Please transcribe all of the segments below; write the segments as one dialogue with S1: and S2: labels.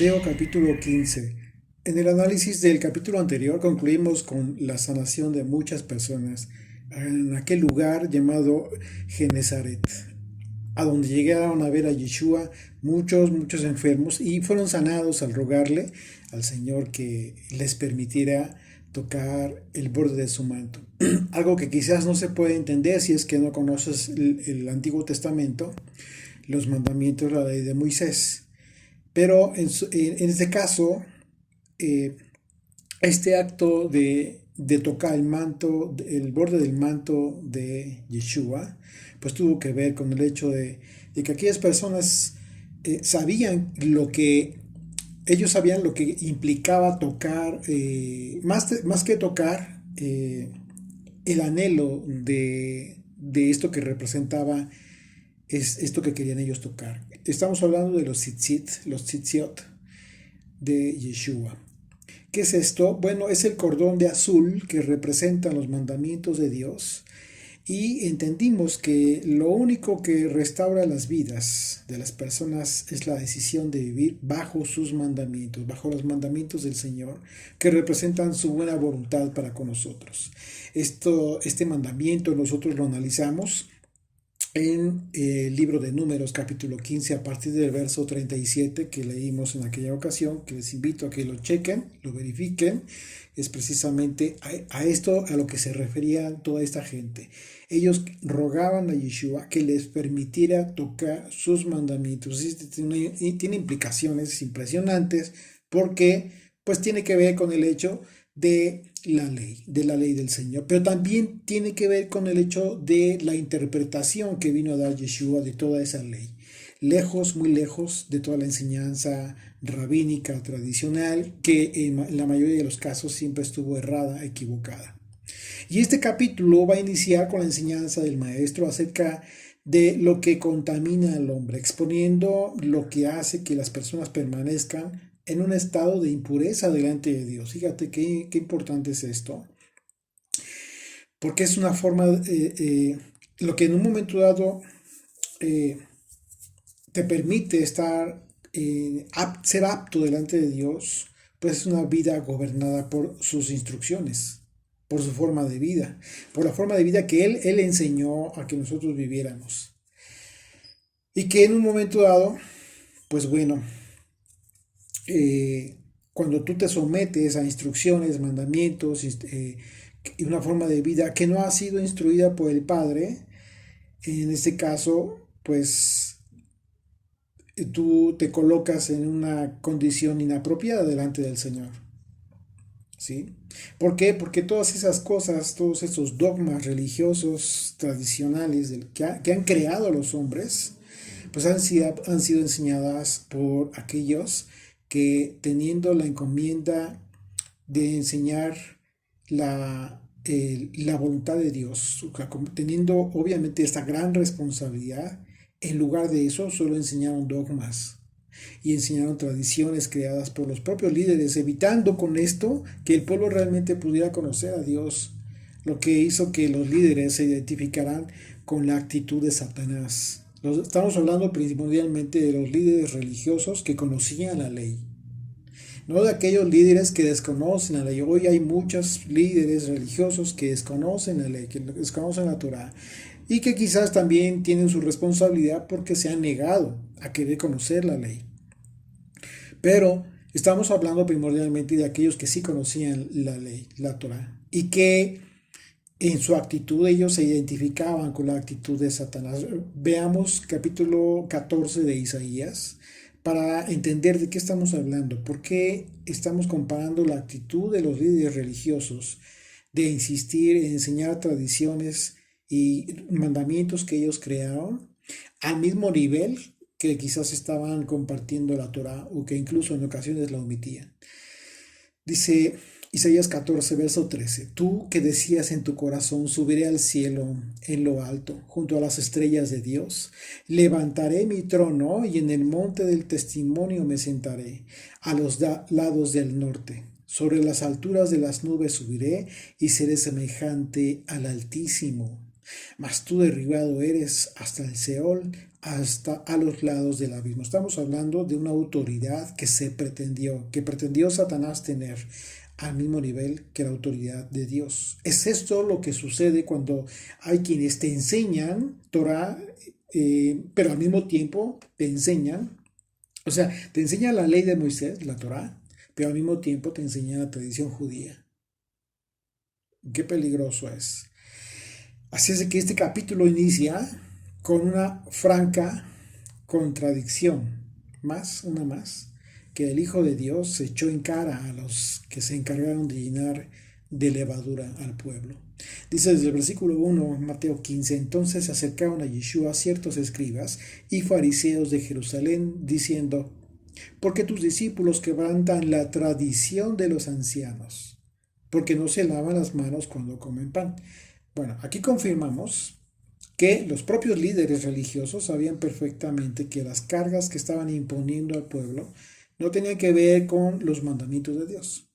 S1: Mateo capítulo 15. En el análisis del capítulo anterior concluimos con la sanación de muchas personas en aquel lugar llamado Genezaret, a donde llegaron a ver a Yeshua muchos enfermos y fueron sanados al rogarle al Señor que les permitiera tocar el borde de su manto. Algo que quizás no se puede entender si es que no conoces el Antiguo Testamento, los mandamientos, la ley de Moisés. Pero en este caso, eh, este acto de tocar el manto, el borde del manto de Yeshua, pues tuvo que ver con el hecho de que aquellas personas sabían lo que, ellos sabían lo que implicaba tocar, más que tocar, el anhelo de esto que representaba es esto que querían ellos tocar. Estamos hablando de los tzitziot de Yeshua. ¿Qué es esto? Bueno, es el cordón de azul que representa los mandamientos de Dios y entendimos que lo único que restaura las vidas de las personas es la decisión de vivir bajo sus mandamientos, bajo los mandamientos del Señor, que representan su buena voluntad para con nosotros. Este mandamiento nosotros lo analizamos en el libro de Números capítulo 15 a partir del verso 37 que leímos en aquella ocasión, que les invito a que lo chequen, lo verifiquen. Es precisamente a esto a lo que se refería toda esta gente. Ellos rogaban a Yeshua que les permitiera tocar sus mandamientos. Esto tiene implicaciones impresionantes porque pues tiene que ver con el hecho de la ley del Señor, pero también tiene que ver con el hecho de la interpretación que vino a dar Yeshua de toda esa ley, lejos, muy lejos de toda la enseñanza rabínica tradicional, que en la mayoría de los casos siempre estuvo errada, equivocada. Y este capítulo va a iniciar con la enseñanza del maestro acerca de lo que contamina al hombre, exponiendo lo que hace que las personas permanezcan en un estado de impureza delante de Dios. Fíjate qué importante es esto, porque es una forma, lo que en un momento dado eh, te permite ser apto delante de Dios, pues es una vida gobernada por sus instrucciones, por su forma de vida, por la forma de vida que Él enseñó a que nosotros viviéramos. Y que en un momento dado, pues bueno, cuando tú te sometes a instrucciones, mandamientos y una forma de vida que no ha sido instruida por el Padre, en este caso, pues tú te colocas en una condición inapropiada delante del Señor. ¿Sí? ¿Por qué? Porque todas esas cosas, todos esos dogmas religiosos tradicionales que han creado los hombres, pues han sido enseñadas por aquellos que teniendo la encomienda de enseñar la voluntad de Dios, teniendo obviamente esta gran responsabilidad, en lugar de eso solo enseñaron dogmas y enseñaron tradiciones creadas por los propios líderes, evitando con esto que el pueblo realmente pudiera conocer a Dios, lo que hizo que los líderes se identificaran con la actitud de Satanás. Estamos hablando primordialmente de los líderes religiosos que conocían la ley, no de aquellos líderes que desconocen la ley. Hoy hay muchos líderes religiosos que desconocen la ley, que desconocen la Torah y que quizás también tienen su responsabilidad porque se han negado a querer conocer la ley. Pero estamos hablando primordialmente de aquellos que sí conocían la ley, la Torah, y que en su actitud ellos se identificaban con la actitud de Satanás. Veamos capítulo 14 de Isaías para entender de qué estamos hablando, por qué estamos comparando la actitud de los líderes religiosos de insistir en enseñar tradiciones y mandamientos que ellos crearon al mismo nivel que quizás estaban compartiendo la Torah o que incluso en ocasiones la omitían. Dice Isaías 14, verso 13, tú que decías en tu corazón, subiré al cielo en lo alto, junto a las estrellas de Dios, levantaré mi trono y en el monte del testimonio me sentaré, a los lados del norte. Sobre las alturas de las nubes subiré y seré semejante al Altísimo. mas tú derribado eres hasta el Seol, hasta a los lados del abismo. Estamos hablando de una autoridad que pretendió Satanás tener al mismo nivel que la autoridad de Dios. Es esto lo que sucede cuando hay quienes te enseñan Torah, pero al mismo tiempo te enseñan, o sea, te enseñan la ley de Moisés, la Torah, pero al mismo tiempo te enseñan la tradición judía. Qué peligroso es. Así es de que este capítulo inicia con una franca contradicción, una más, que el Hijo de Dios se echó en cara a los que se encargaron de llenar de levadura al pueblo. Dice desde el versículo 1, Mateo 15, entonces se acercaron a Yeshua ciertos escribas y fariseos de Jerusalén, diciendo, ¿por qué tus discípulos quebrantan la tradición de los ancianos? Porque no se lavan las manos cuando comen pan. Bueno, aquí confirmamos que los propios líderes religiosos sabían perfectamente que las cargas que estaban imponiendo al pueblo no tenían que ver con los mandamientos de Dios,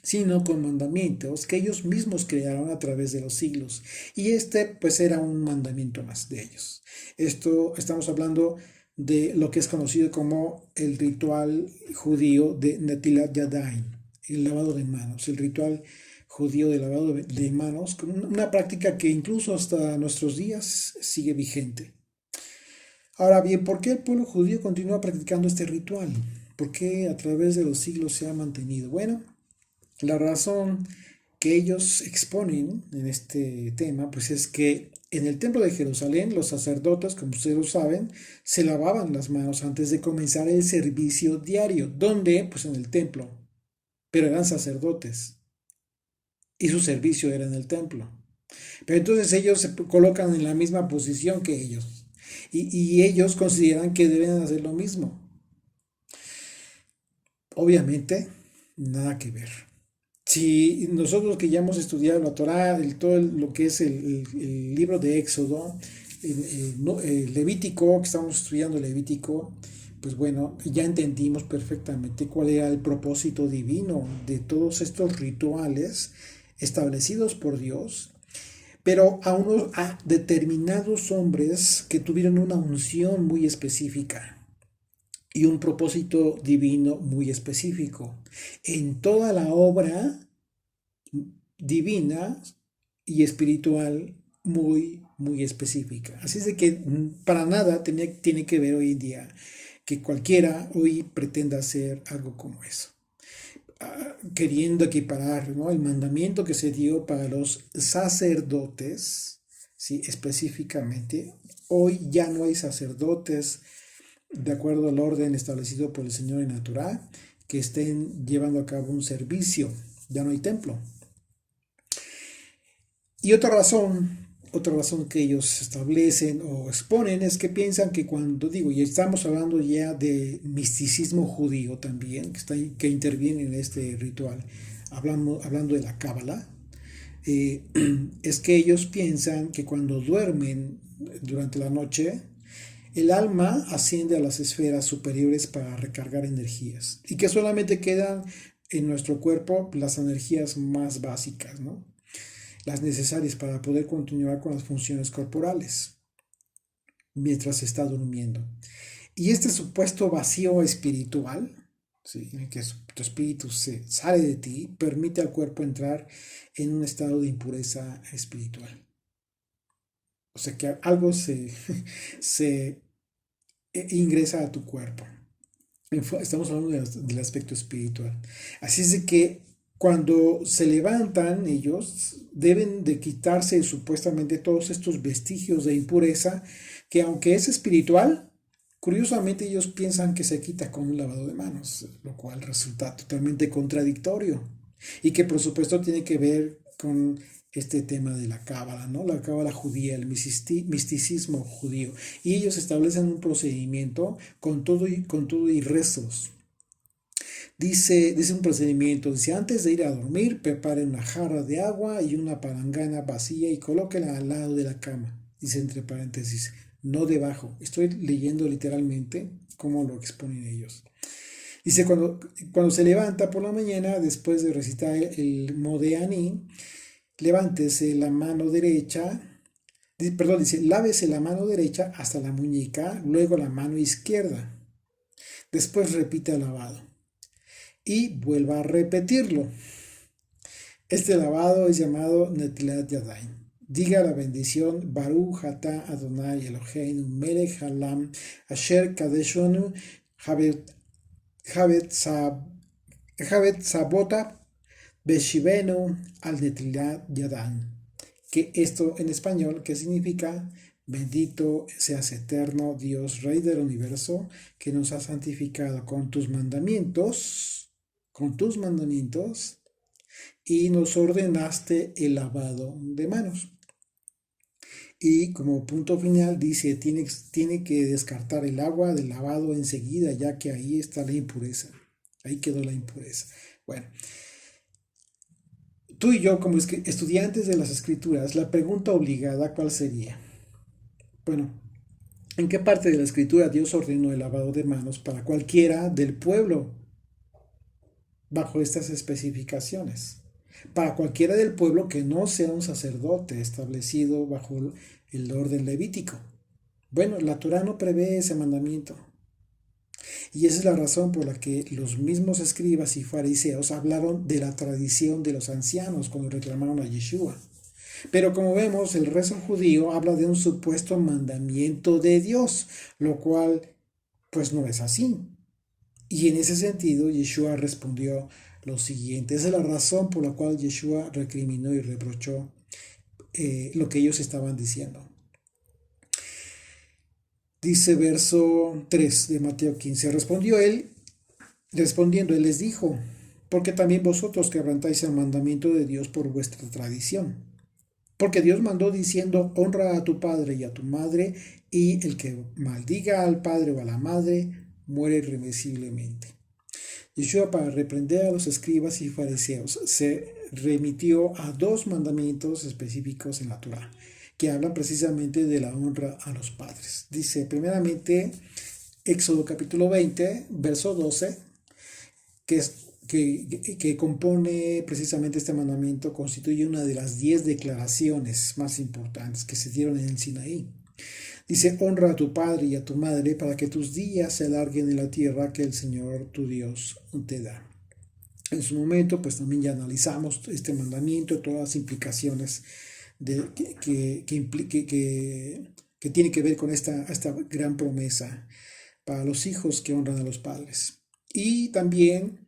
S1: sino con mandamientos que ellos mismos crearon a través de los siglos. Y este pues era un mandamiento más de ellos. Esto estamos hablando de lo que es conocido como el ritual judío de Netilat Yadayim, el lavado de manos, el ritual judío de lavado de manos, una práctica que incluso hasta nuestros días sigue vigente. Ahora bien, ¿por qué el pueblo judío continúa practicando este ritual? ¿Por qué a través de los siglos se ha mantenido? Bueno, la razón que ellos exponen en este tema, pues es que en el templo de Jerusalén los sacerdotes, como ustedes lo saben, se lavaban las manos antes de comenzar el servicio diario. ¿Dónde? Pues en el templo. Pero eran sacerdotes y su servicio era en el templo. Pero entonces ellos se colocan en la misma posición que ellos y ellos consideran que deben hacer lo mismo. Obviamente, nada que ver. Si nosotros que ya hemos estudiado la Torá, todo lo que es el libro de Éxodo, el Levítico, que estamos estudiando Levítico, pues bueno, ya entendimos perfectamente cuál era el propósito divino de todos estos rituales establecidos por Dios, pero a determinados hombres que tuvieron una unción muy específica y un propósito divino muy específico. En toda la obra divina y espiritual muy específica. Así es de que para nada tiene que ver hoy en día que cualquiera hoy pretenda hacer algo como eso. Queriendo equiparar, ¿no?, el mandamiento que se dio para los sacerdotes, ¿sí?, específicamente. Hoy ya no hay sacerdotes de acuerdo al orden establecido por el Señor en la Torá que estén llevando a cabo un servicio. Ya no hay templo. Y otra razón que ellos establecen o exponen es que piensan que cuando digo, y estamos hablando ya de misticismo judío también, que interviene en este ritual, hablando de la Cábala, es que ellos piensan que cuando duermen durante la noche, el alma asciende a las esferas superiores para recargar energías y que solamente quedan en nuestro cuerpo las energías más básicas, ¿no?, las necesarias para poder continuar con las funciones corporales mientras se está durmiendo. Y este supuesto vacío espiritual, ¿sí?, en el que tu espíritu se sale de ti, permite al cuerpo entrar en un estado de impureza espiritual. O sea que algo se ingresa a tu cuerpo. Estamos hablando del aspecto espiritual. Así es de que cuando se levantan ellos, deben de quitarse supuestamente todos estos vestigios de impureza, que aunque es espiritual, curiosamente ellos piensan que se quita con un lavado de manos, lo cual resulta totalmente contradictorio. Y que por supuesto tiene que ver con este tema de la cábala, ¿no?, la cábala judía, el misticismo judío. Y ellos establecen un procedimiento con todo y restos. Dice un procedimiento, dice, antes de ir a dormir, preparen una jarra de agua y una palangana vacía y colóquenla al lado de la cama. Dice entre paréntesis, no debajo. Estoy leyendo literalmente cómo lo exponen ellos. Dice, cuando se levanta por la mañana, después de recitar el Modeaní, levántese la mano derecha Perdón, dice, lávese la mano derecha hasta la muñeca, luego la mano izquierda. Después repita el lavado y vuelva a repetirlo. Este lavado es llamado Netilat Yadayim. Diga la bendición Baruch Ata Adonai Eloheinu Melech Halam Asher Kadeshonu Havet Sabota Beshivenu al Netilat Yadayim. Que esto en español, ¿qué significa? Bendito seas eterno Dios, Rey del universo, que nos has santificado con tus mandamientos, y nos ordenaste el lavado de manos. Y como punto final dice, tiene que descartar el agua del lavado enseguida, ya que ahí está la impureza. Ahí quedó la impureza. Bueno, tú y yo como estudiantes de las escrituras, la pregunta obligada, ¿cuál sería? Bueno, ¿en qué parte de la escritura Dios ordenó el lavado de manos para cualquiera del pueblo bajo estas especificaciones? Para cualquiera del pueblo que no sea un sacerdote establecido bajo el orden levítico. Bueno, la Torá no prevé ese mandamiento. Y esa es la razón por la que los mismos escribas y fariseos hablaron de la tradición de los ancianos cuando reclamaron a Yeshua. Pero como vemos, el rezo judío habla de un supuesto mandamiento de Dios, lo cual pues no es así. Y en ese sentido, Yeshua respondió lo siguiente. Esa es la razón por la cual Yeshua recriminó y reprochó lo que ellos estaban diciendo. Dice verso 3 de Mateo 15. Respondiendo él les dijo, porque también vosotros quebrantáis el mandamiento de Dios por vuestra tradición. Porque Dios mandó diciendo, honra a tu padre y a tu madre, y el que maldiga al padre o a la madre, muere irremisiblemente. Yeshua, para reprender a los escribas y fariseos, se remitió a dos mandamientos específicos en la Torá, que hablan precisamente de la honra a los padres. Dice primeramente Éxodo capítulo 20, verso 12, que compone precisamente este mandamiento, constituye una de las 10 declaraciones más importantes que se dieron en el Sinaí. Dice, honra a tu padre y a tu madre para que tus días se alarguen en la tierra que el Señor tu Dios te da. En su momento, pues también ya analizamos este mandamiento, todas las implicaciones que tiene que ver con esta gran promesa para los hijos que honran a los padres. Y también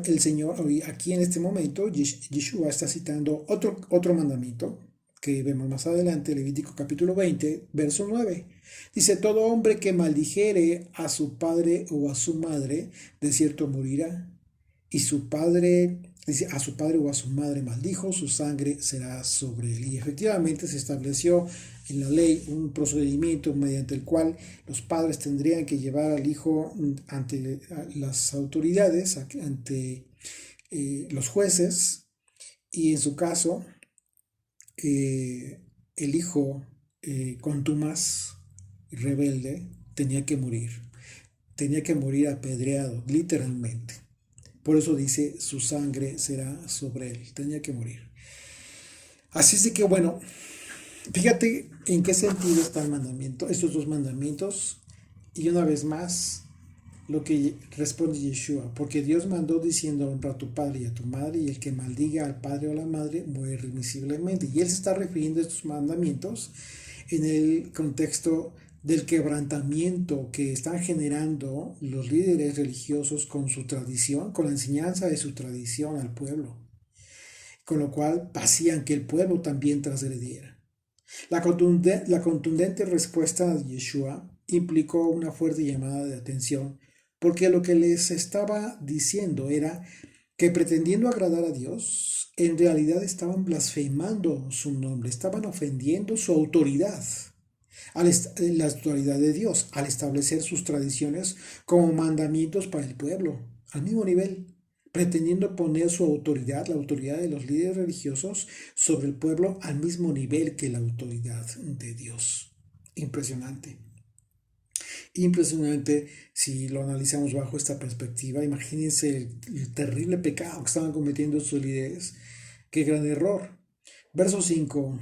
S1: el Señor, aquí en este momento, Yeshua está citando otro mandamiento que vemos más adelante, Levítico capítulo 20, verso 9. Dice, todo hombre que maldijere a su padre o a su madre, de cierto morirá. Y su padre, dice, a su padre o a su madre maldijo, su sangre será sobre él. Y efectivamente se estableció en la ley un procedimiento mediante el cual los padres tendrían que llevar al hijo ante las autoridades, ante los jueces, y en su caso, el hijo contumaz y rebelde tenía que morir apedreado, literalmente. Por eso dice, su sangre será sobre él, tenía que morir. Así es de que, bueno, fíjate en qué sentido está el mandamiento, estos dos mandamientos, y una vez más, lo que responde Yeshua, porque Dios mandó diciendo, honra a tu padre y a tu madre, y el que maldiga al padre o a la madre muere irremisiblemente. Y él se está refiriendo a estos mandamientos en el contexto del quebrantamiento que están generando los líderes religiosos con su tradición, con la enseñanza de su tradición al pueblo, con lo cual hacían que el pueblo también transgrediera. La contundente respuesta de Yeshua implicó una fuerte llamada de atención, porque lo que les estaba diciendo era que pretendiendo agradar a Dios, en realidad estaban blasfemando su nombre, estaban ofendiendo su autoridad, la autoridad de Dios, al establecer sus tradiciones como mandamientos para el pueblo, al mismo nivel, pretendiendo poner su autoridad, la autoridad de los líderes religiosos, sobre el pueblo al mismo nivel que la autoridad de Dios. Impresionante. Impresionante si lo analizamos bajo esta perspectiva. Imagínense el terrible pecado que estaban cometiendo sus líderes. Qué gran error. Verso 5.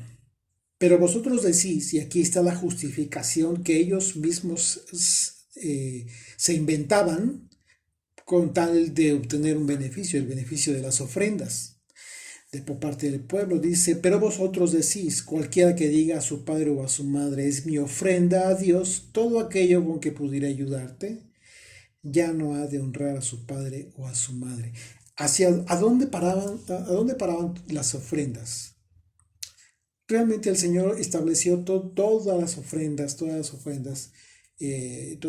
S1: Pero vosotros decís, y aquí está la justificación que ellos mismos se inventaban con tal de obtener un beneficio, el beneficio de las ofrendas de por parte del pueblo. Dice, pero vosotros decís, cualquiera que diga a su padre o a su madre, es mi ofrenda a Dios, todo aquello con que pudiera ayudarte, ya no ha de honrar a su padre o a su madre. ¿A dónde paraban las ofrendas? Realmente el Señor estableció todas las ofrendas, todo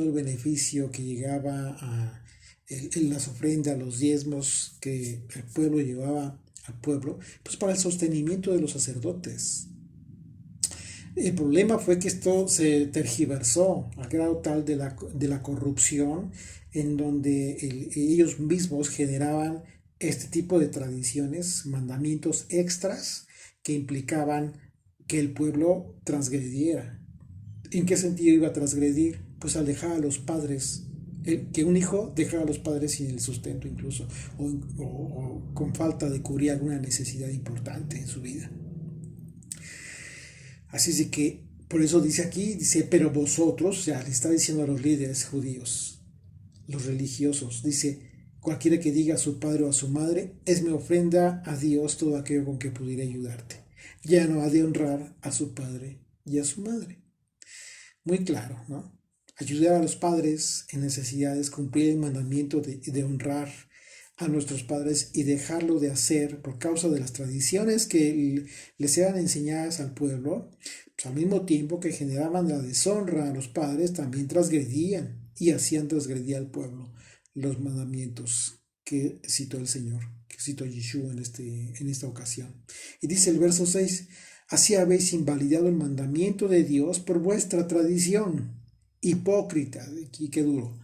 S1: el beneficio que llegaba en las ofrendas, los diezmos que el pueblo llevaba al pueblo, pues para el sostenimiento de los sacerdotes. El problema fue que esto se tergiversó al grado tal de la corrupción, en donde ellos mismos generaban este tipo de tradiciones, mandamientos extras que implicaban que el pueblo transgrediera. ¿En qué sentido iba a transgredir? Pues al dejar a los padres, que un hijo dejara a los padres sin el sustento incluso, o con falta de cubrir alguna necesidad importante en su vida. Así es de que, por eso dice aquí, dice, pero vosotros, ya le está diciendo a los líderes judíos, los religiosos, dice, cualquiera que diga a su padre o a su madre, es mi ofrenda a Dios todo aquello con que pudiera ayudarte. Ya no ha de honrar a su padre y a su madre. Muy claro, ¿no? Ayudar a los padres en necesidades, cumplir el mandamiento de honrar a nuestros padres y dejarlo de hacer por causa de las tradiciones que les eran enseñadas al pueblo, pues al mismo tiempo que generaban la deshonra a los padres, también transgredían y hacían transgredir al pueblo los mandamientos que citó el Señor, que citó Yeshua en esta ocasión. Y dice el verso 6, así habéis invalidado el mandamiento de Dios por vuestra tradición. Hipócrita, y qué duro.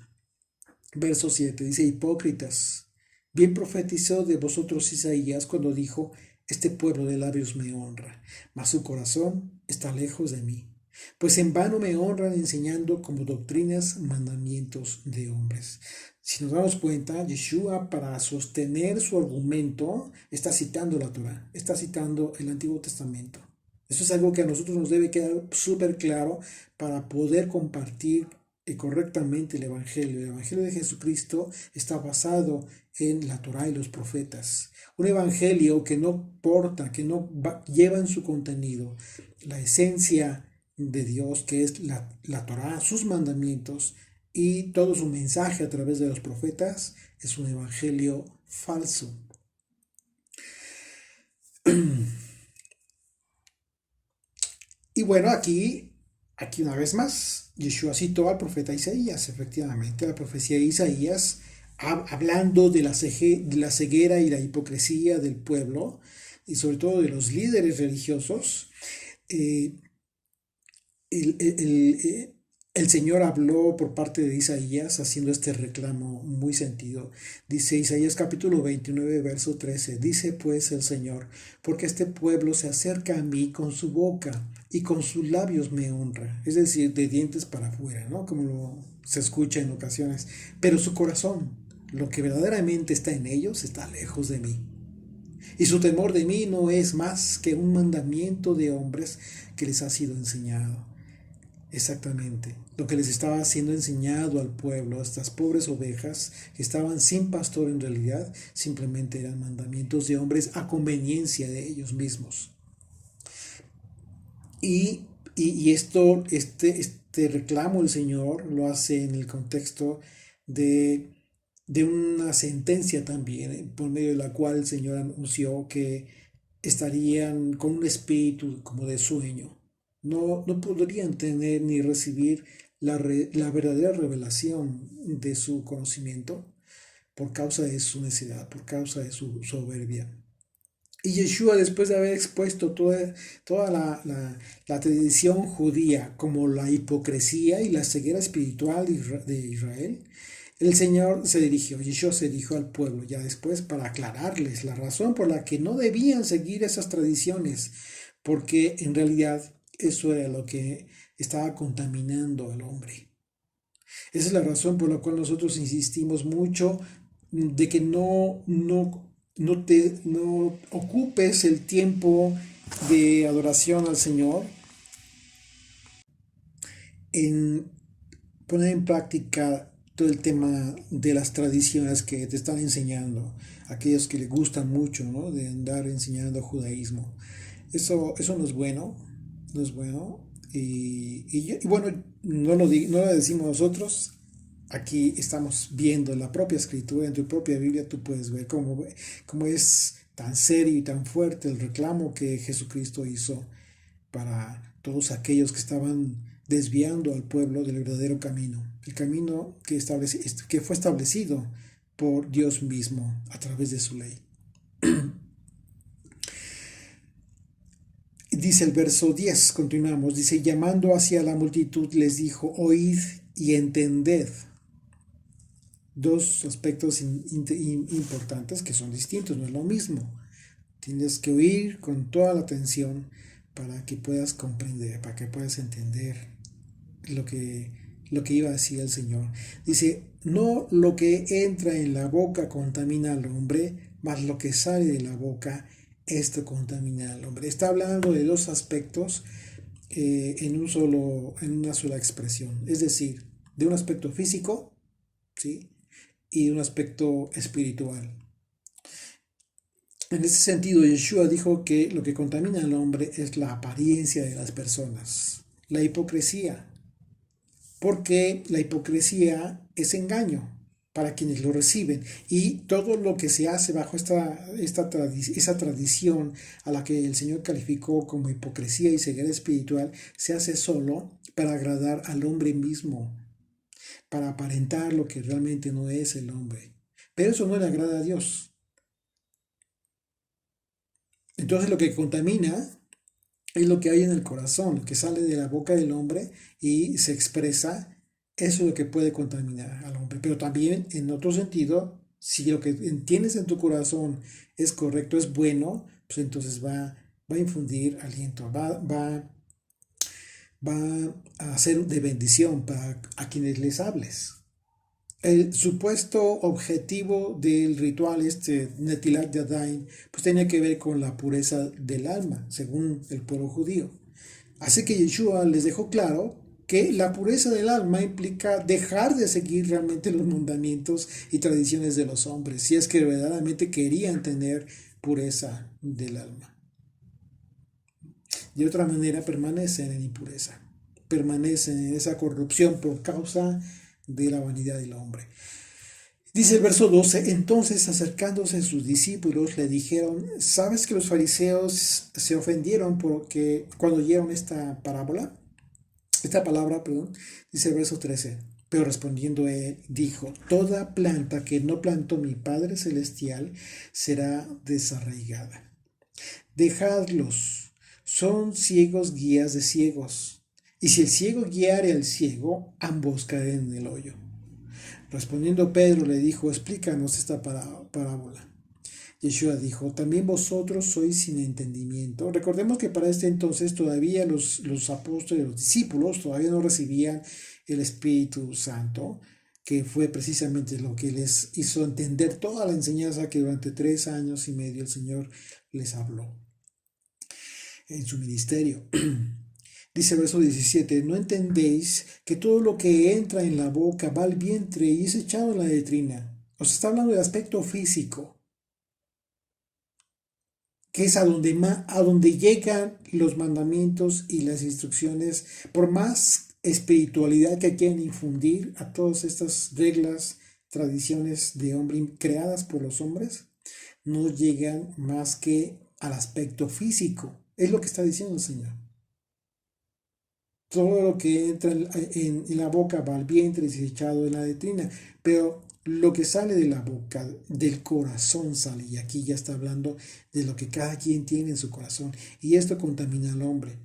S1: Verso 7 dice, hipócritas, bien profetizó de vosotros Isaías cuando dijo, este pueblo de labios me honra, mas su corazón está lejos de mí. Pues en vano me honran enseñando como doctrinas mandamientos de hombres. Si nos damos cuenta, Yeshua para sostener su argumento está citando la Torah, está citando el Antiguo Testamento. Eso es algo que a nosotros nos debe quedar súper claro para poder compartir correctamente el Evangelio. El Evangelio de Jesucristo está basado en la Torah y los profetas. Un Evangelio que no porta, que no lleva en su contenido la esencia de Dios, que es la Torah, sus mandamientos y todo su mensaje a través de los profetas, es un Evangelio falso. Y bueno, aquí una vez más, Yeshua citó al profeta Isaías, efectivamente, la profecía de Isaías, hablando de la ceguera y la hipocresía del pueblo, y sobre todo de los líderes religiosos. El Señor habló por parte de Isaías haciendo este reclamo muy sentido. Dice Isaías capítulo 29, verso 13. Dice pues el Señor, porque este pueblo se acerca a mí con su boca y con sus labios me honra. Es decir, de dientes para afuera, ¿no? Como se escucha en ocasiones. Pero su corazón, lo que verdaderamente está en ellos, está lejos de mí. Y su temor de mí no es más que un mandamiento de hombres que les ha sido enseñado. Exactamente, lo que les estaba siendo enseñado al pueblo, a estas pobres ovejas que estaban sin pastor en realidad, simplemente eran mandamientos de hombres a conveniencia de ellos mismos. Y este reclamo el Señor lo hace en el contexto de una sentencia también, por medio de la cual el Señor anunció que estarían con un espíritu como de sueño. No podrían tener ni recibir la verdadera revelación de su conocimiento por causa de su necedad, por causa de su soberbia. Y Yeshua, después de haber expuesto toda la tradición judía como la hipocresía y la ceguera espiritual de Israel, Yeshua se dirigió al pueblo ya después para aclararles la razón por la que no debían seguir esas tradiciones, porque en realidad eso era lo que estaba contaminando al hombre. Esa es la razón por la cual nosotros insistimos mucho de que no ocupes el tiempo de adoración al Señor, en poner en práctica todo el tema de las tradiciones que te están enseñando, aquellos que les gustan mucho, ¿no? De andar enseñando judaísmo. Eso no es bueno, no es bueno. Y bueno, no lo decimos nosotros, aquí estamos viendo la propia escritura, en tu propia Biblia tú puedes ver cómo es tan serio y tan fuerte el reclamo que Jesucristo hizo para todos aquellos que estaban desviando al pueblo del verdadero camino, el camino que fue establecido por Dios mismo a través de su ley. Dice el verso 10, continuamos, dice, llamando hacia la multitud les dijo, oíd y entended. Dos aspectos importantes que son distintos, no es lo mismo. Tienes que oír con toda la atención para que puedas comprender, para que puedas entender lo que, lo que iba a decir el Señor. Dice, no lo que entra en la boca contamina al hombre, mas lo que sale de la boca, esto contamina al hombre. Está hablando de dos aspectos en una sola expresión. Es decir, de un aspecto físico, ¿sí? Y un aspecto espiritual. En ese sentido, Yeshua dijo que lo que contamina al hombre es la apariencia de las personas, la hipocresía, porque la hipocresía es engaño para quienes lo reciben y todo lo que se hace bajo esa tradición a la que el Señor calificó como hipocresía y ceguera espiritual se hace solo para agradar al hombre mismo, para aparentar lo que realmente no es el hombre. Pero eso no le agrada a Dios. Entonces lo que contamina es lo que hay en el corazón, que sale de la boca del hombre y se expresa. Eso es lo que puede contaminar al hombre. Pero también, en otro sentido, si lo que tienes en tu corazón es correcto, es bueno, pues entonces va a infundir aliento, va a ser de bendición para a quienes les hables. El supuesto objetivo del ritual Netilat Yadayim pues tenía que ver con la pureza del alma, según el pueblo judío. Así que Yeshua les dejó claro que la pureza del alma implica dejar de seguir realmente los mandamientos y tradiciones de los hombres, si es que verdaderamente querían tener pureza del alma. De otra manera permanecen en impureza, permanecen en esa corrupción por causa de la vanidad del hombre. Dice el verso 12, entonces acercándose a sus discípulos le dijeron, ¿sabes que los fariseos se ofendieron porque cuando oyeron esta parábola? Esta palabra, perdón, dice el verso 13, pero respondiendo él dijo, toda planta que no plantó mi Padre Celestial será desarraigada. Dejadlos, son ciegos guías de ciegos, y si el ciego guiare al ciego, ambos caen en el hoyo. Respondiendo Pedro le dijo, explícanos esta parábola. Yeshua dijo, también vosotros sois sin entendimiento. Recordemos que para este entonces todavía los apóstoles, los discípulos, todavía no recibían el Espíritu Santo, que fue precisamente lo que les hizo entender toda la enseñanza que durante 3 años y medio el Señor les habló en su ministerio. Dice el verso 17, ¿no entendéis que todo lo que entra en la boca va al vientre y es echado en la letrina? Os está hablando de aspecto físico, que es a donde llegan los mandamientos y las instrucciones, por más espiritualidad que quieren infundir a todas estas reglas, tradiciones de hombre creadas por los hombres, no llegan más que al aspecto físico. Es lo que está diciendo el Señor. Todo lo que entra en la boca va al vientre y es echado en la letrina, pero lo que sale de la boca, del corazón sale, y aquí ya está hablando de lo que cada quien tiene en su corazón, y esto contamina al hombre,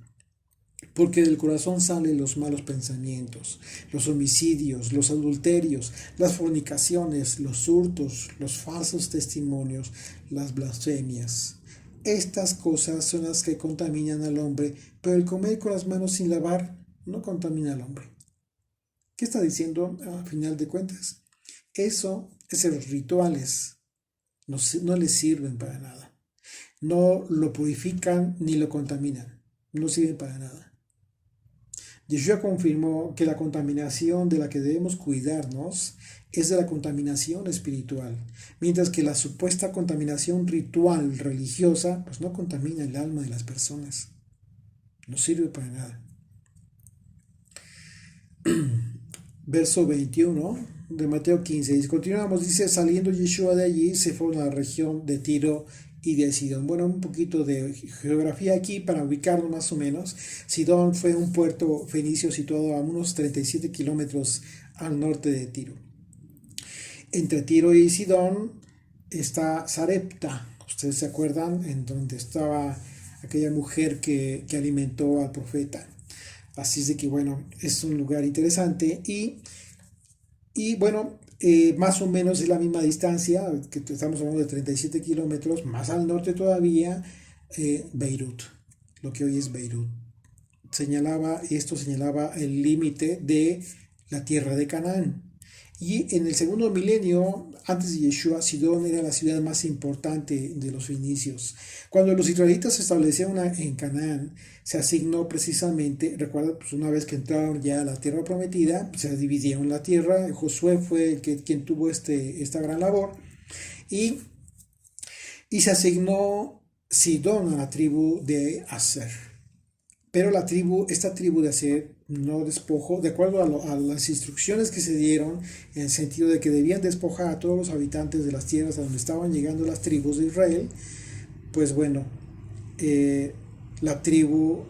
S1: porque del corazón salen los malos pensamientos, los homicidios, los adulterios, las fornicaciones, los hurtos, los falsos testimonios, las blasfemias. Estas cosas son las que contaminan al hombre, pero el comer con las manos sin lavar no contamina al hombre. ¿Qué está diciendo a final de cuentas? Esos rituales no les sirven para nada. no lo purifican ni lo contaminan, no sirven para nada. Yeshua confirmó que la contaminación de la que debemos cuidarnos es de la contaminación espiritual, mientras que la supuesta contaminación ritual religiosa pues no contamina el alma de las personas, no sirve para nada. Verso 21 de Mateo 15. Y continuamos, dice, saliendo Yeshua de allí, se fue a la región de Tiro y de Sidón. Bueno, un poquito de geografía aquí para ubicarlo más o menos. Sidón fue un puerto fenicio situado a unos 37 kilómetros al norte de Tiro. Entre Tiro y Sidón está Sarepta. Ustedes se acuerdan, en donde estaba aquella mujer que alimentó al profeta. Así es de que, bueno, es un lugar interesante y bueno, más o menos es la misma distancia, que estamos hablando de 37 kilómetros, más al norte todavía, Beirut, lo que hoy es Beirut. Esto señalaba el límite de la tierra de Canaán. Y en el segundo milenio, antes de Yeshua, Sidón era la ciudad más importante de los fenicios. Cuando los israelitas se establecieron en Canaán, se asignó precisamente, recuerda, pues una vez que entraron ya a la tierra prometida, se dividieron la tierra, Josué fue quien tuvo esta gran labor, y, y se asignó Sidón a la tribu de Aser. Pero esta tribu de Aser no despojó, de acuerdo a las instrucciones que se dieron, en el sentido de que debían despojar a todos los habitantes de las tierras a donde estaban llegando las tribus de Israel, pues bueno, esta tribu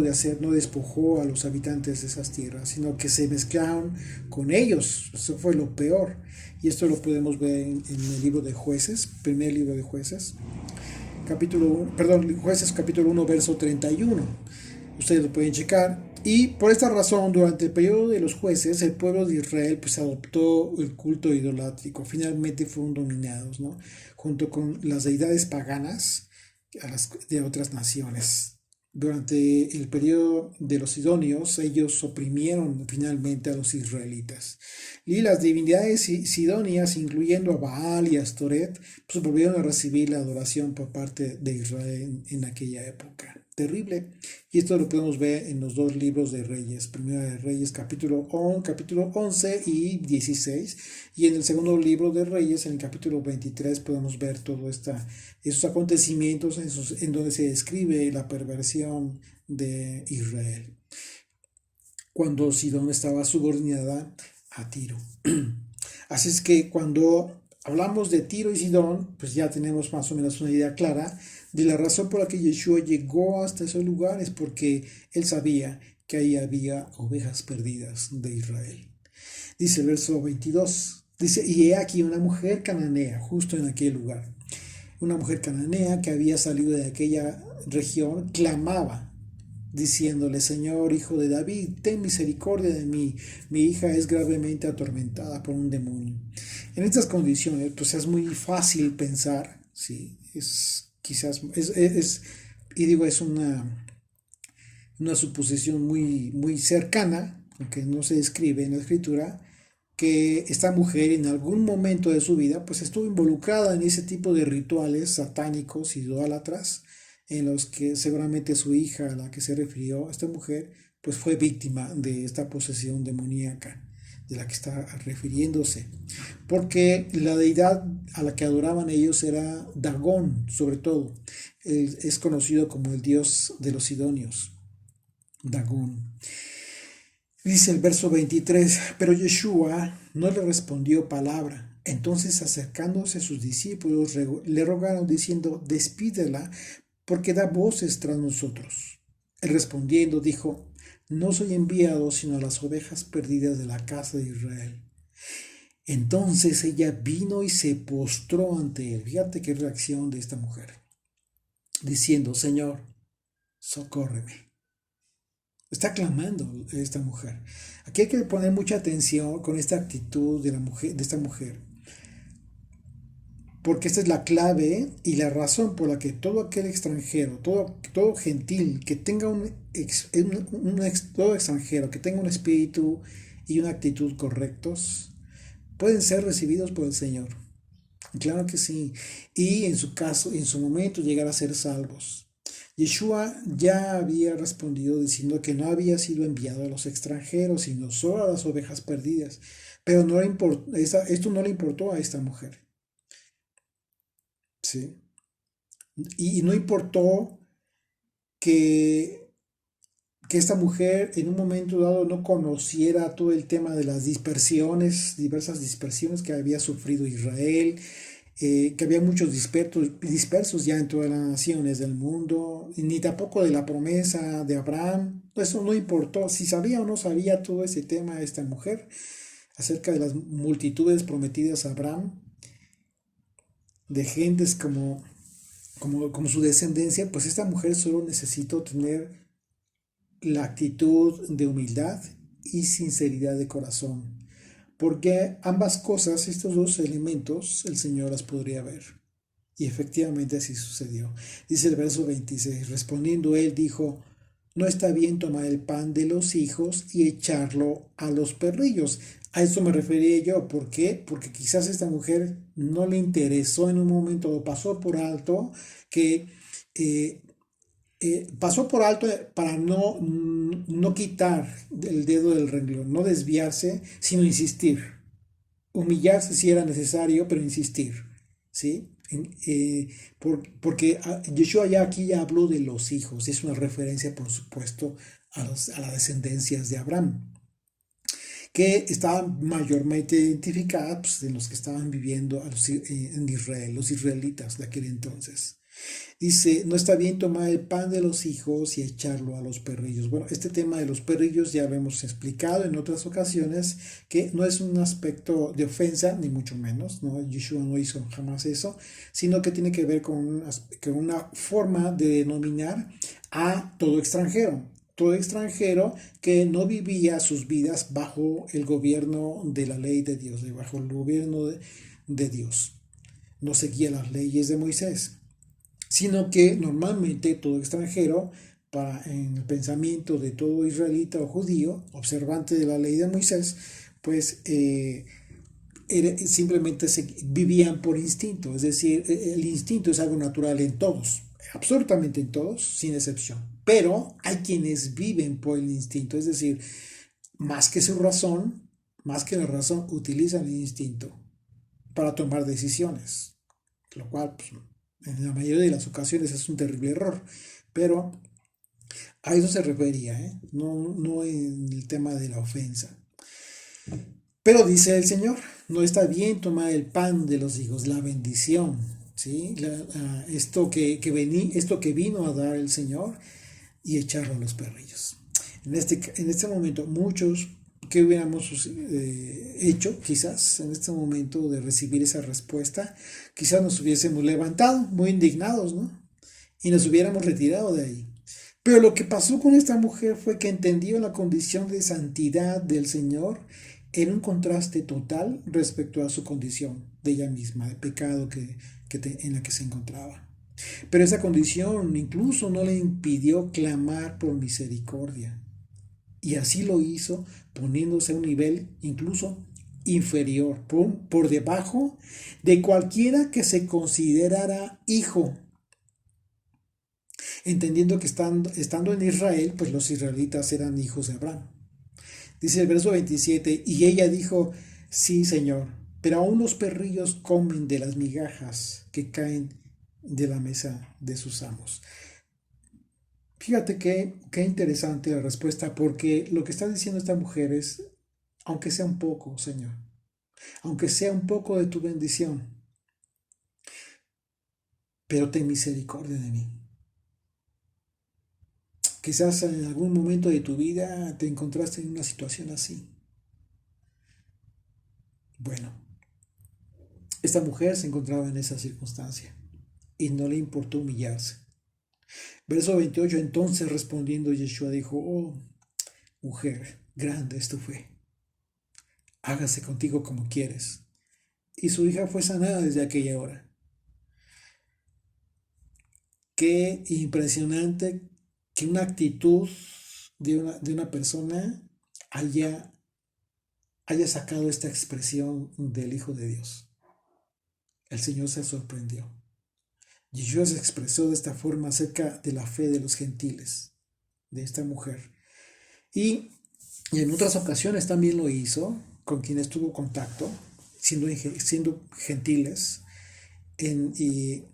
S1: de Aser no despojó a los habitantes de esas tierras, sino que se mezclaron con ellos. Eso fue lo peor. Y esto lo podemos ver en el libro de Jueces, primer libro de Jueces. Jueces capítulo 1, verso 31. Ustedes lo pueden checar. Y por esta razón, durante el periodo de los jueces, el pueblo de Israel pues adoptó el culto idolátrico. Finalmente fueron dominados, ¿no? Junto con las deidades paganas de otras naciones. Durante el periodo de los sidonios, ellos oprimieron finalmente a los israelitas. Y las divinidades sidonias, incluyendo a Baal y a Astoret, pues volvieron a recibir la adoración por parte de Israel en aquella época. Terrible. Y esto lo podemos ver en los dos libros de Reyes. Primero de Reyes, capítulo 11 y 16. Y en el segundo libro de Reyes, en el capítulo 23, podemos ver todos esos acontecimientos en donde se describe la perversión de Israel, cuando Sidón estaba subordinada a Tiro. Así es que cuando hablamos de Tiro y Sidón, pues ya tenemos más o menos una idea clara de la razón por la que Yeshua llegó hasta esos lugares, porque él sabía que ahí había ovejas perdidas de Israel. Dice el verso 22, dice, y he aquí una mujer cananea justo en aquel lugar. Una mujer cananea que había salido de aquella región clamaba, diciéndole, Señor, hijo de David, ten misericordia de mí, mi hija es gravemente atormentada por un demonio. En estas condiciones, pues es muy fácil pensar, sí, es una suposición muy cercana, aunque no se describe en la escritura, que esta mujer en algún momento de su vida pues estuvo involucrada en ese tipo de rituales satánicos y idólatras, en los que seguramente su hija, a la que se refirió esta mujer, pues fue víctima de esta posesión demoníaca de la que está refiriéndose, porque la deidad a la que adoraban ellos era Dagón, sobre todo. Él es conocido como el dios de los sidonios, Dagón. Dice el verso 23, pero Yeshua no le respondió palabra. Entonces, acercándose a sus discípulos, le rogaron diciendo, despídela, porque da voces tras nosotros. Él respondiendo dijo, no soy enviado sino a las ovejas perdidas de la casa de Israel. Entonces ella vino y se postró ante él. Fíjate qué reacción de esta mujer, diciendo, Señor, socórreme. Está clamando esta mujer. Aquí hay que poner mucha atención con esta actitud de esta mujer, porque esta es la clave y la razón por la que todo aquel extranjero, todo gentil que tenga todo extranjero que tenga un espíritu y una actitud correctos, pueden ser recibidos por el Señor. Claro que sí. Y en su caso, en su momento, llegar a ser salvos. Yeshua ya había respondido diciendo que no había sido enviado a los extranjeros, sino solo a las ovejas perdidas. Pero no le esto no le importó a esta mujer. ¿Sí? Y no importó que, que esta mujer en un momento dado no conociera todo el tema de las dispersiones, diversas dispersiones que había sufrido Israel, que había muchos dispersos ya en todas las naciones del mundo, ni tampoco de la promesa de Abraham. Eso no importó. Si sabía o no sabía todo ese tema esta mujer acerca de las multitudes prometidas a Abraham, de gentes como su descendencia, pues esta mujer solo necesitó tener la actitud de humildad y sinceridad de corazón, porque ambas cosas, estos dos elementos, el Señor las podría ver. Y efectivamente así sucedió. Dice el verso 26, respondiendo él dijo, no está bien tomar el pan de los hijos y echarlo a los perrillos. A eso me refería yo. ¿Por qué? Porque quizás esta mujer no le interesó en un momento o pasó por alto que eh, pasó por alto para no quitar el dedo del renglón, no desviarse, sino insistir. Humillarse si era necesario, pero insistir. ¿Sí? Porque Yeshua ya aquí ya habló de los hijos, es una referencia, por supuesto, a las descendencias de Abraham, que estaban mayormente identificadas pues, en los que estaban viviendo en Israel, los israelitas de aquel entonces. Dice, no está bien tomar el pan de los hijos y echarlo a los perrillos. Bueno, este tema de los perrillos ya lo hemos explicado en otras ocasiones, que no es un aspecto de ofensa, ni mucho menos, ¿no? Yeshua no hizo jamás eso, sino que tiene que ver con una forma de denominar a todo extranjero. Todo extranjero que no vivía sus vidas bajo el gobierno de la ley de Dios, bajo el gobierno de Dios. No seguía las leyes de Moisés, sino que normalmente todo extranjero, en el pensamiento de todo israelita o judío, observante de la ley de Moisés, pues simplemente vivían por instinto, es decir, el instinto es algo natural en todos, absolutamente en todos, sin excepción, pero hay quienes viven por el instinto, es decir, más que su razón, más que la razón, utilizan el instinto para tomar decisiones, lo cual pues, en la mayoría de las ocasiones es un terrible error, pero a eso se refería, ¿eh? No en el tema de la ofensa. Pero dice el Señor, no está bien tomar el pan de los hijos, la bendición, ¿sí? Esto que vino a dar el Señor y echarlo a los perrillos. En este momento, muchos que hubiéramos hecho quizás en este momento de recibir esa respuesta, quizás nos hubiésemos levantado muy indignados, ¿no? Y nos hubiéramos retirado de ahí. Pero lo que pasó con esta mujer fue que entendió la condición de santidad del Señor en un contraste total respecto a su condición de ella misma, de pecado en la que se encontraba. Pero esa condición incluso no le impidió clamar por misericordia. Y así lo hizo poniéndose a un nivel incluso inferior, por debajo de cualquiera que se considerara hijo, entendiendo que estando en Israel, pues los israelitas eran hijos de Abraham. Dice el verso 27, y ella dijo, sí, Señor, pero aún los perrillos comen de las migajas que caen de la mesa de sus amos. Fíjate qué interesante la respuesta, porque lo que está diciendo esta mujer es, aunque sea un poco, Señor, aunque sea un poco de tu bendición, pero ten misericordia de mí. Quizás en algún momento de tu vida te encontraste en una situación así. Bueno, esta mujer se encontraba en esa circunstancia y no le importó humillarse. Verso 28, entonces respondiendo Yeshua dijo, oh, mujer, grande es tu fe, hágase contigo como quieres. Y su hija fue sanada desde aquella hora. Qué impresionante que una actitud de una persona haya sacado esta expresión del Hijo de Dios. El Señor se sorprendió. Yeshua se expresó de esta forma acerca de la fe de los gentiles, de esta mujer. Y en otras ocasiones también lo hizo con quienes tuvo contacto, siendo gentiles, y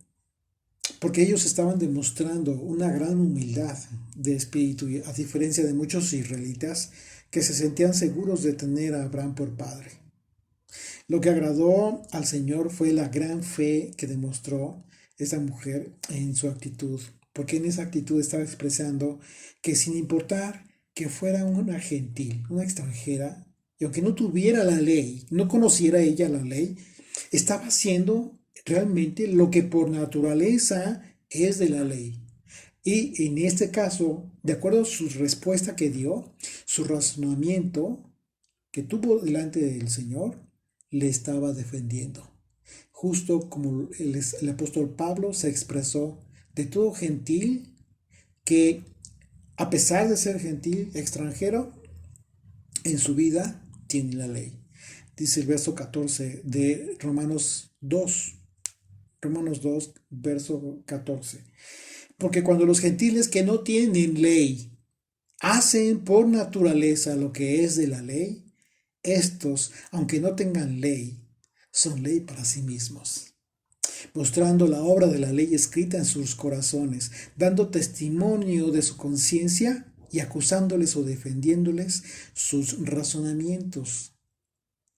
S1: porque ellos estaban demostrando una gran humildad de espíritu, a diferencia de muchos israelitas que se sentían seguros de tener a Abraham por padre. Lo que agradó al Señor fue la gran fe que demostró esta mujer en su actitud, porque en esa actitud estaba expresando que sin importar que fuera una gentil, una extranjera, y aunque no tuviera la ley, no conociera ella la ley, estaba haciendo realmente lo que por naturaleza es de la ley. Y en este caso, de acuerdo a su respuesta que dio, su razonamiento que tuvo delante del Señor, le estaba defendiendo. Justo como el apóstol Pablo se expresó de todo gentil que, a pesar de ser gentil, extranjero, en su vida tiene la ley. Dice el verso 14 de Romanos 2, verso 14. Porque cuando los gentiles que no tienen ley hacen por naturaleza lo que es de la ley, estos, aunque no tengan ley, son ley para sí mismos, mostrando la obra de la ley escrita en sus corazones, dando testimonio de su conciencia y acusándoles o defendiéndoles sus razonamientos.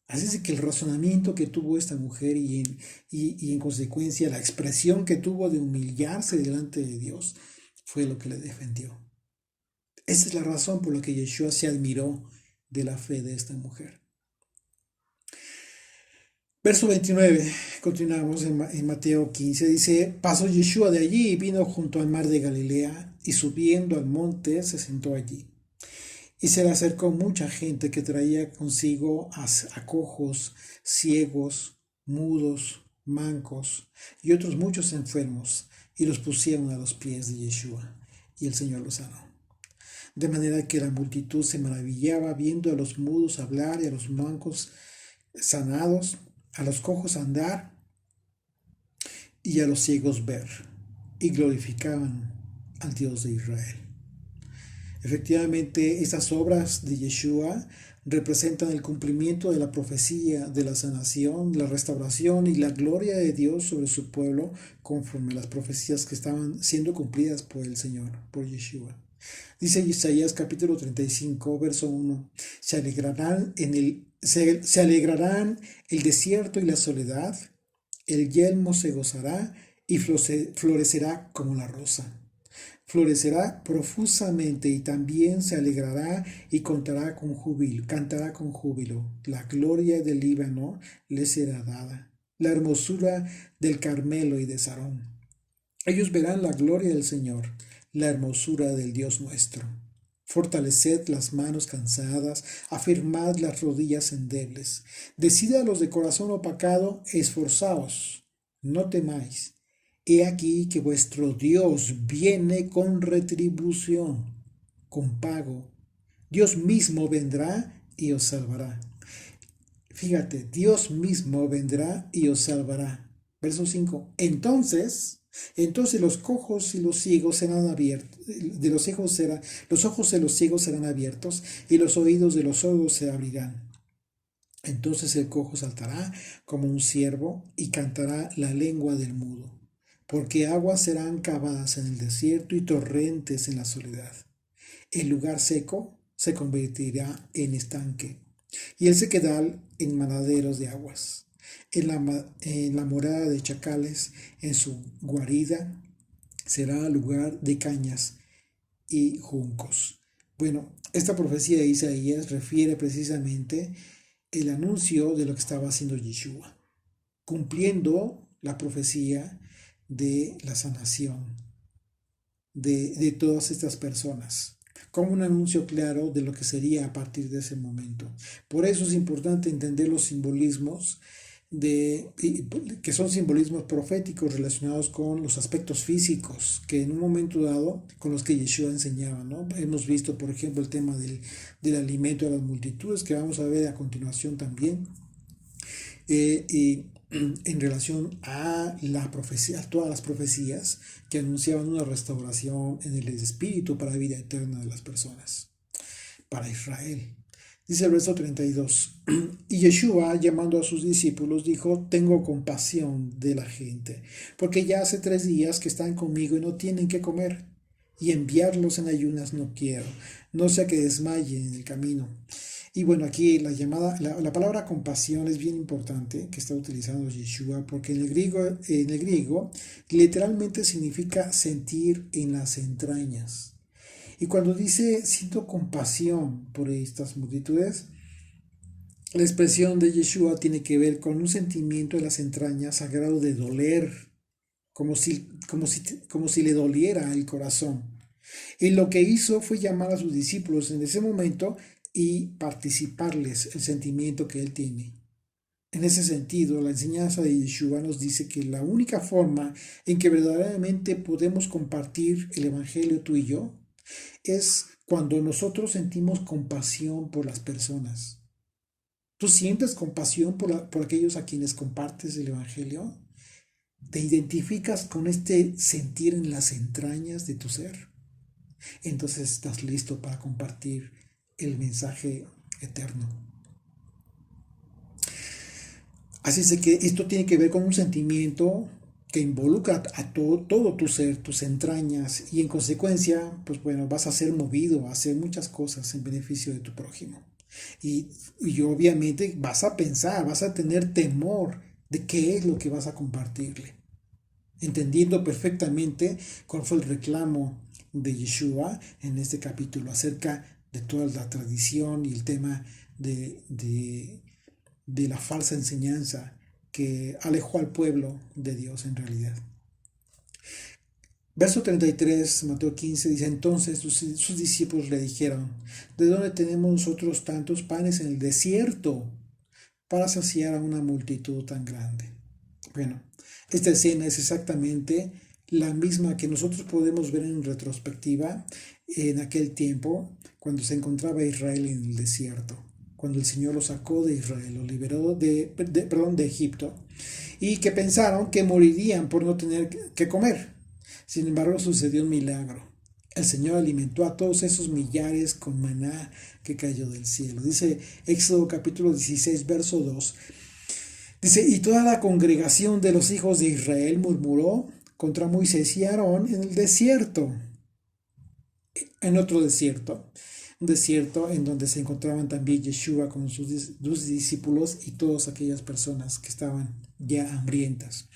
S1: Así es que el razonamiento que tuvo esta mujer y en consecuencia la expresión que tuvo de humillarse delante de Dios fue lo que le defendió. Esa es la razón por la que Yeshua se admiró de la fe de esta mujer. Verso 29, continuamos en Mateo 15, dice, pasó Yeshua de allí y vino junto al mar de Galilea y subiendo al monte se sentó allí. Y se le acercó mucha gente que traía consigo a cojos, ciegos, mudos, mancos y otros muchos enfermos, y los pusieron a los pies de Yeshua, y el Señor los sanó. De manera que la multitud se maravillaba viendo a los mudos hablar y a los mancos sanados, a los cojos andar y a los ciegos ver, y glorificaban al Dios de Israel. Efectivamente, estas obras de Yeshua representan el cumplimiento de la profecía de la sanación, la restauración y la gloria de Dios sobre su pueblo, conforme a las profecías que estaban siendo cumplidas por el Señor, por Yeshua. Dice Isaías capítulo 35, verso 1, se alegrarán el desierto y la soledad, el yelmo se gozará y florecerá como la rosa. Florecerá profusamente y también se alegrará y cantará con júbilo. La gloria del Líbano le será dada, la hermosura del Carmelo y de Sarón. Ellos verán la gloria del Señor, la hermosura del Dios nuestro. Fortaleced las manos cansadas, afirmad las rodillas endebles. Decid a los de corazón opacado, esforzaos, no temáis. He aquí que vuestro Dios viene con retribución, con pago. Dios mismo vendrá y os salvará. Fíjate, Dios mismo vendrá y os salvará. Verso 5. Entonces los cojos y los ciegos serán abiertos, los ojos de los ciegos serán abiertos y los oídos de los sordos se abrirán. Entonces el cojo saltará como un ciervo y cantará la lengua del mudo, porque aguas serán cavadas en el desierto y torrentes en la soledad. El lugar seco se convertirá en estanque y el sequedal en manaderos de aguas. En la morada de chacales, en su guarida, será lugar de cañas y juncos. Bueno, esta profecía de Isaías refiere precisamente el anuncio de lo que estaba haciendo Yeshua, cumpliendo la profecía de la sanación de todas estas personas, como un anuncio claro de lo que sería a partir de ese momento. Por eso es importante entender los simbolismos que son simbolismos proféticos relacionados con los aspectos físicos que en un momento dado con los que Yeshua enseñaba, ¿no? Hemos visto, por ejemplo, el tema del alimento a las multitudes, que vamos a ver a continuación también. Y en relación a la profecía, a todas las profecías que anunciaban una restauración en el espíritu para la vida eterna de las personas, para Israel. Dice el verso 32, y Yeshua, llamando a sus discípulos, dijo, tengo compasión de la gente, porque ya hace 3 días que están conmigo y no tienen que comer, y enviarlos en ayunas no quiero, no sea que desmayen en el camino. Y bueno, aquí la palabra compasión es bien importante que está utilizando Yeshua, porque en el griego literalmente significa sentir en las entrañas. Y cuando dice siento compasión por estas multitudes, la expresión de Yeshua tiene que ver con un sentimiento en las entrañas a grado de doler, como si le doliera el corazón. Y lo que hizo fue llamar a sus discípulos en ese momento y participarles el sentimiento que él tiene. En ese sentido, la enseñanza de Yeshua nos dice que la única forma en que verdaderamente podemos compartir el Evangelio tú y yo es cuando nosotros sentimos compasión por las personas. ¿Tú sientes compasión por aquellos a quienes compartes el Evangelio? ¿Te identificas con este sentir en las entrañas de tu ser? Entonces estás listo para compartir el mensaje eterno. Así es que esto tiene que ver con un sentimiento que involucra a todo tu ser, tus entrañas, y en consecuencia, pues bueno, vas a ser movido a hacer muchas cosas en beneficio de tu prójimo. Y obviamente vas a pensar, vas a tener temor de qué es lo que vas a compartirle, entendiendo perfectamente cuál fue el reclamo de Yeshua en este capítulo acerca de toda la tradición y el tema de la falsa enseñanza que alejó al pueblo de Dios en realidad. Verso 33, Mateo 15, dice, entonces sus discípulos le dijeron, ¿de dónde tenemos nosotros tantos panes en el desierto para saciar a una multitud tan grande? Bueno, esta escena es exactamente la misma que nosotros podemos ver en retrospectiva en aquel tiempo cuando se encontraba Israel en el desierto, cuando el Señor lo sacó de Israel, lo liberó de Egipto, y que pensaron que morirían por no tener que comer. Sin embargo, sucedió un milagro. El Señor alimentó a todos esos millares con maná que cayó del cielo. Dice Éxodo capítulo 16, verso 2. Dice, y toda la congregación de los hijos de Israel murmuró contra Moisés y Aarón en el desierto. En otro desierto, un desierto en donde se encontraban también Yeshua con sus discípulos y todas aquellas personas que estaban ya hambrientas.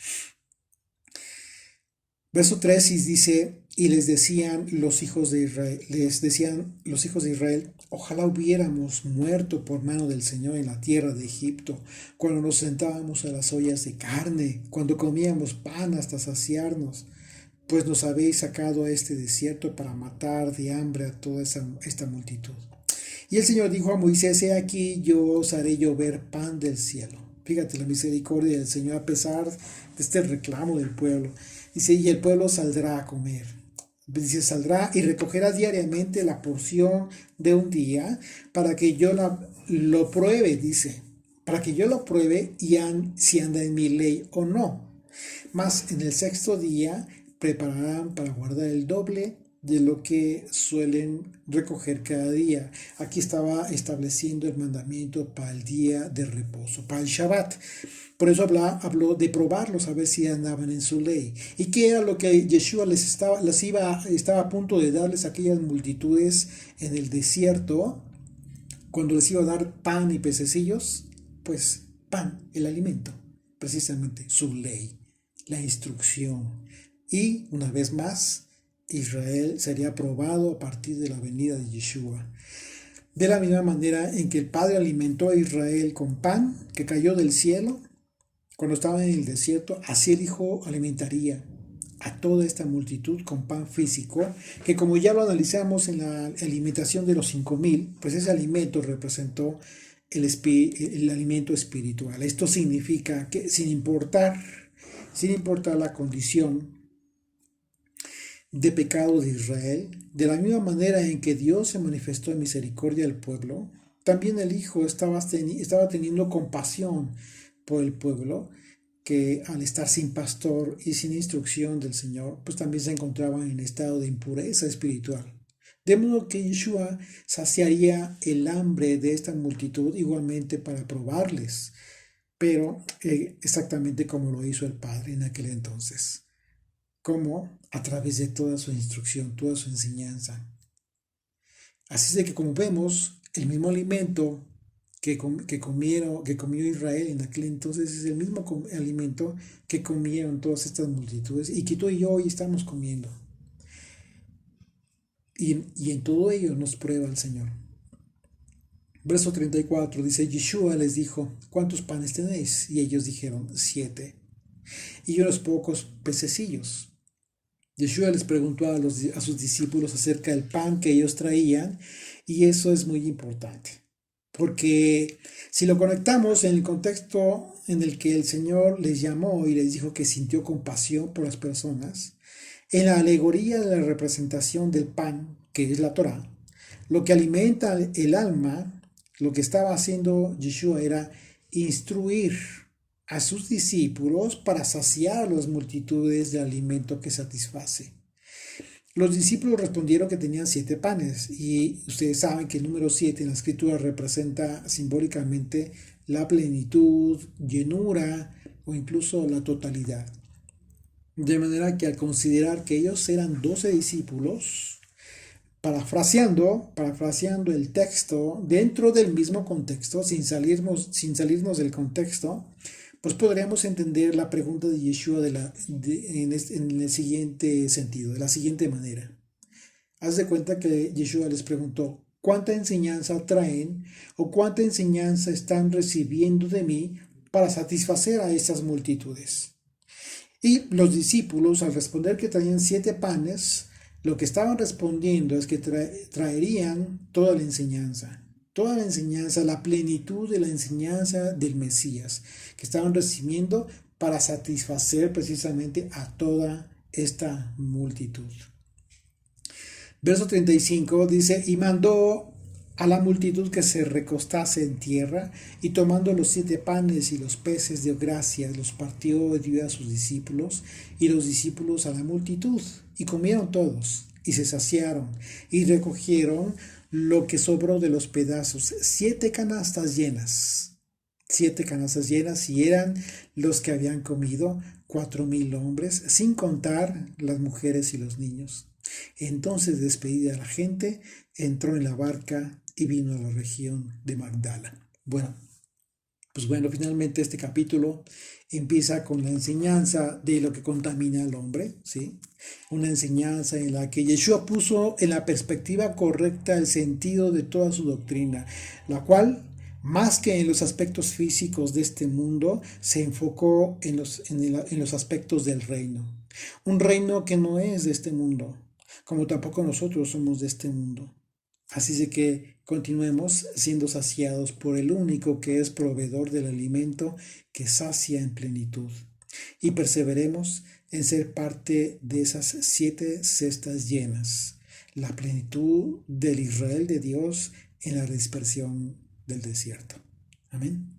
S1: Verso 3 dice, y les decían los hijos de Israel, ojalá hubiéramos muerto por mano del Señor en la tierra de Egipto, cuando nos sentábamos a las ollas de carne, cuando comíamos pan hasta saciarnos, pues nos habéis sacado a este desierto para matar de hambre a toda esta multitud. Y el Señor dijo a Moisés, he aquí yo os haré llover pan del cielo. Fíjate la misericordia del Señor a pesar de este reclamo del pueblo. Dice, y el pueblo saldrá a comer. Dice, saldrá y recogerá diariamente la porción de un día para que yo lo pruebe, dice. Para que yo lo pruebe y si anda en mi ley o no. Mas en el 6º día prepararán para guardar el doble de lo que suelen recoger cada día. Aquí estaba estableciendo el mandamiento para el día de reposo, para el Shabbat. Por eso habló de probarlos a ver si andaban en su ley. ¿Y qué era lo que Yeshua estaba a punto de darles a aquellas multitudes en el desierto cuando les iba a dar pan y pececillos? Pues pan, el alimento, precisamente su ley, la instrucción. Y una vez más, Israel sería probado a partir de la venida de Yeshua. De la misma manera en que el Padre alimentó a Israel con pan que cayó del cielo cuando estaban en el desierto, así el Hijo alimentaría a toda esta multitud con pan físico, que como ya lo analizamos en la alimentación de los 5,000, pues ese alimento representó el alimento espiritual. Esto significa que sin importar la condición de pecado de Israel, de la misma manera en que Dios se manifestó en misericordia al pueblo, también el Hijo estaba teniendo compasión por el pueblo, que al estar sin pastor y sin instrucción del Señor, pues también se encontraban en estado de impureza espiritual. De modo que Yeshua saciaría el hambre de esta multitud igualmente para probarles, pero exactamente como lo hizo el Padre en aquel entonces, como a través de toda su instrucción, toda su enseñanza. Así es de que como vemos, el mismo alimento que comió Israel en aquel entonces es el mismo alimento que comieron todas estas multitudes y que tú y yo hoy estamos comiendo. Y en todo ello nos prueba el Señor. Verso 34 dice, Yeshua les dijo, ¿cuántos panes tenéis? Y ellos dijeron, 7. Y unos pocos pececillos. Yeshua les preguntó a sus discípulos acerca del pan que ellos traían, y eso es muy importante. Porque si lo conectamos en el contexto en el que el Señor les llamó y les dijo que sintió compasión por las personas, en la alegoría de la representación del pan, que es la Torá, lo que alimenta el alma, lo que estaba haciendo Yeshua era instruir a sus discípulos para saciar a las multitudes de alimento que satisface. Los discípulos respondieron que tenían 7 panes y ustedes saben que el número 7 en la escritura representa simbólicamente la plenitud, llenura o incluso la totalidad. De manera que al considerar que ellos eran 12 discípulos, parafraseando el texto dentro del mismo contexto, sin salirnos del contexto, pues podríamos entender la pregunta de Yeshua en el siguiente sentido, de la siguiente manera. Haz de cuenta que Yeshua les preguntó, ¿cuánta enseñanza traen o cuánta enseñanza están recibiendo de mí para satisfacer a estas multitudes? Y los discípulos, al responder que traían 7 panes, lo que estaban respondiendo es que traerían toda la enseñanza, la plenitud de la enseñanza del Mesías, que estaban recibiendo para satisfacer precisamente a toda esta multitud. Verso 35 dice, y mandó a la multitud que se recostase en tierra, y tomando los 7 panes y los peces dio gracias, los partió y dio a sus discípulos, y los discípulos a la multitud, y comieron todos, y se saciaron, y recogieron lo que sobró de los pedazos, 7 canastas llenas. 7 canastas llenas, y eran los que habían comido 4,000 hombres, sin contar las mujeres y los niños. Entonces, despedida la gente, entró en la barca y vino a la región de Magdala. Bueno, finalmente este capítulo empieza con la enseñanza de lo que contamina al hombre, ¿sí? Una enseñanza en la que Yeshua puso en la perspectiva correcta el sentido de toda su doctrina, la cual, más que en los aspectos físicos de este mundo, se enfocó en los aspectos del reino. Un reino que no es de este mundo, como tampoco nosotros somos de este mundo. Así de que continuemos siendo saciados por el único que es proveedor del alimento que sacia en plenitud. Y perseveremos en ser parte de esas 7 cestas llenas, la plenitud del Israel de Dios en la dispersión del desierto. Amén.